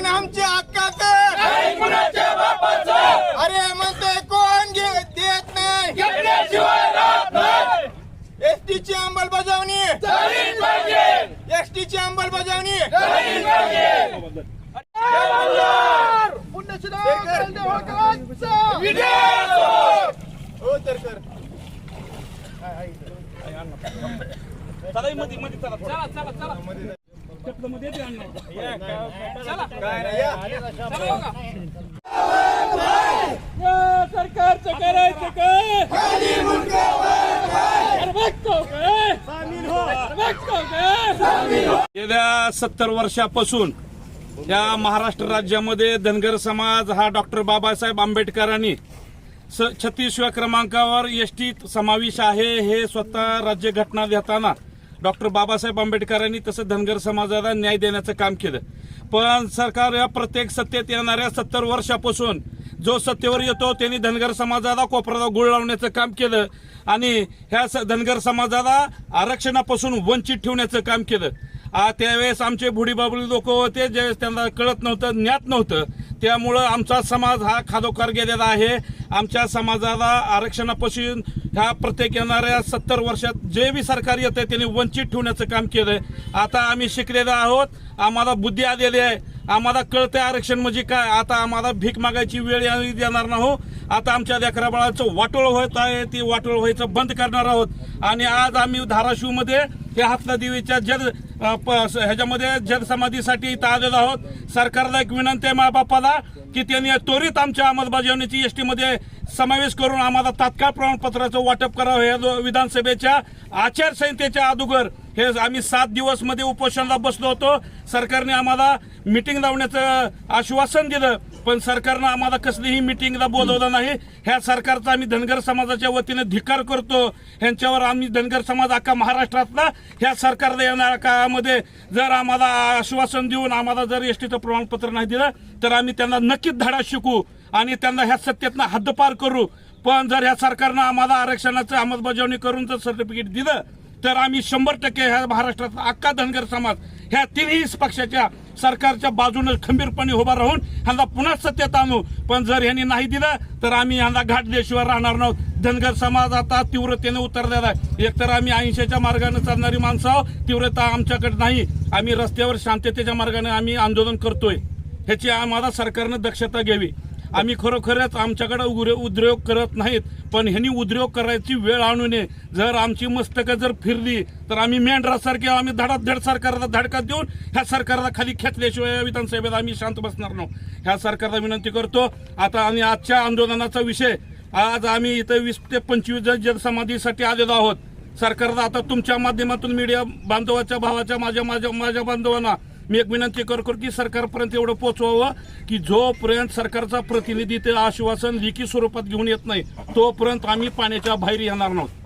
पण आमच्या हक्काचं नाही कुणाच्या बापाचं अरे म्हणते कोण देत नाही घेतल्याशिवाय राहत नाही एसटीची अंमलबजावणी झालीच पाहिजे एसटीची अंमलबजावणी झालीच पाहिजे विजय असो. हो तर कर सरकारचं करायचं काय गेल्या 70 वर्षापासून या महाराष्ट्र राज्यामध्ये धनगर समाज हा डॉक्टर बाबासाहेब आंबेडकरांनी 36व्या क्रमांकावर एसटीत समावेश आहे हे स्वतः राज्यघटना देताना डॉक्टर बाबासाहेब आंबेडकरांनी तसं धनगर समाजाला न्याय देण्याचं काम केलं. पण सरकार या प्रत्येक सत्तेत येणाऱ्या 70 वर्षापासून जो सत्तेवर येतो त्यांनी धनगर समाजाला कोपऱ्याला गुळ लावण्याचं काम केलं आणि ह्या धनगर समाजाला आरक्षणापासून वंचित ठेवण्याचं काम केलं. त्यावेळेस आमचे भुडीबाबुली लोक होते ज्यावेळेस त्यांना कळत नव्हतं ज्ञात नव्हतं त्यामुळं आमचा समाज हा खादोखार गेलेला आहे. आमच्या समाजाला आरक्षणापासून ह्या प्रत्येक येणाऱ्या 70 वर्षात जे बी सरकार येतं त्यांनी वंचित ठेवण्याचं काम केलंय. आता आम्ही शिकलेलो आहोत, आम्हाला बुद्धी आलेली आहे, आम्हाला कळतंय आरक्षण म्हणजे काय. आता आम्हाला भीक मागायची वेळ येणार नाही. आता आमच्या लेकरा बाळाचं वाटोळ होत आहे, ती वाटोळ व्हायचं बंद करणार आहोत. आणि आज आम्ही धाराशिवमध्ये हे हातला देवीच्या ह्याच्यामध्ये जलसमाधीसाठी इथं आलेलो आहोत. सरकारला एक विनंती आहे मायबापाला की त्यांनी त्वरित आमच्या अंमलबजावणीची एसटीमध्ये समावेश करून आम्हाला तात्काळ प्रमाणपत्राचं वाटप करावं. हे विधानसभेच्या आचारसंहितेच्या अगोदर हे आम्ही 7 दिवस मध्ये उपोषणाला बसलो होतो. सरकारने आम्हाला मिटिंग लावण्याचं आश्वासन दिलं पण सरकारनं आम्हाला कसलीही मिटिंगला बोलवलं नाही. ह्या सरकारचा आम्ही धनगर समाजाच्या वतीने धिक्कार करतो. ह्यांच्यावर आम्ही धनगर समाज अख्खा महाराष्ट्रातला ह्या सरकारला येणाऱ्या काळामध्ये जर आम्हाला आश्वासन देऊन आम्हाला जर एसटीचं प्रमाणपत्र नाही दिलं तर आम्ही त्यांना नक्कीच धडा शिकू आणि त्यांना ह्या सत्तेतनं हद्दपार करू. पण जर ह्या सरकारनं आम्हाला आरक्षणाचं अंमलबजावणी करून जर सर्टिफिकेट दिलं तर आम्ही 100% ह्या महाराष्ट्रात अख्खा धनगर समाज ह्या तिन्ही पक्षाच्या सरकारच्या बाजूने खंबीरपणे उभा राहून ह्यांना पुन्हा सत्तेत आणू. पण जर ह्यांनी नाही दिलं तर आम्ही ह्यांना घाट दिल्याशिवाय राहणार नाहीत. धनगर समाज आता तीव्रतेने उतरलेला आहे. एकतर आम्ही 80च्या मार्गाने चालणारी माणसं आहोत, तीव्रता आमच्याकडे नाही. आम्ही रस्त्यावर शांततेच्या मार्गाने आम्ही आंदोलन करतोय. ह्याची आम्हाला सरकारनं दक्षता घ्यावी. आम्ही खरोखरच आमच्याकडे उद्योग करत नाहीत पण ह्यांनी उद्योग करायची वेळ आणू नये. जर आमची मस्तकं जर फिरली तर आम्ही मेंढरासारखे आम्ही धडाधड सरकारला धडका देऊन ह्या सरकारला खाली खेचल्याशिवाय विधानसभेत आम्ही शांत बसणार नाही. ह्या सरकारला विनंती करतो. आता आणि आजच्या आंदोलनाचा विषय आज आम्ही इथं 20 ते 25 जलसमाधीसाठी आलेलो आहोत. सरकारला आता तुमच्या माध्यमातून मीडिया बांधवाच्या भावाच्या माझ्या बांधवांना मी एक विनंती करतो की सरकारपर्यंत एवढं पोहोचवावं की जोपर्यंत सरकारचा प्रतिनिधी ते आश्वासन लेखी स्वरूपात घेऊन येत नाही तोपर्यंत आम्ही पाण्याच्या बाहेर येणार नाहीत.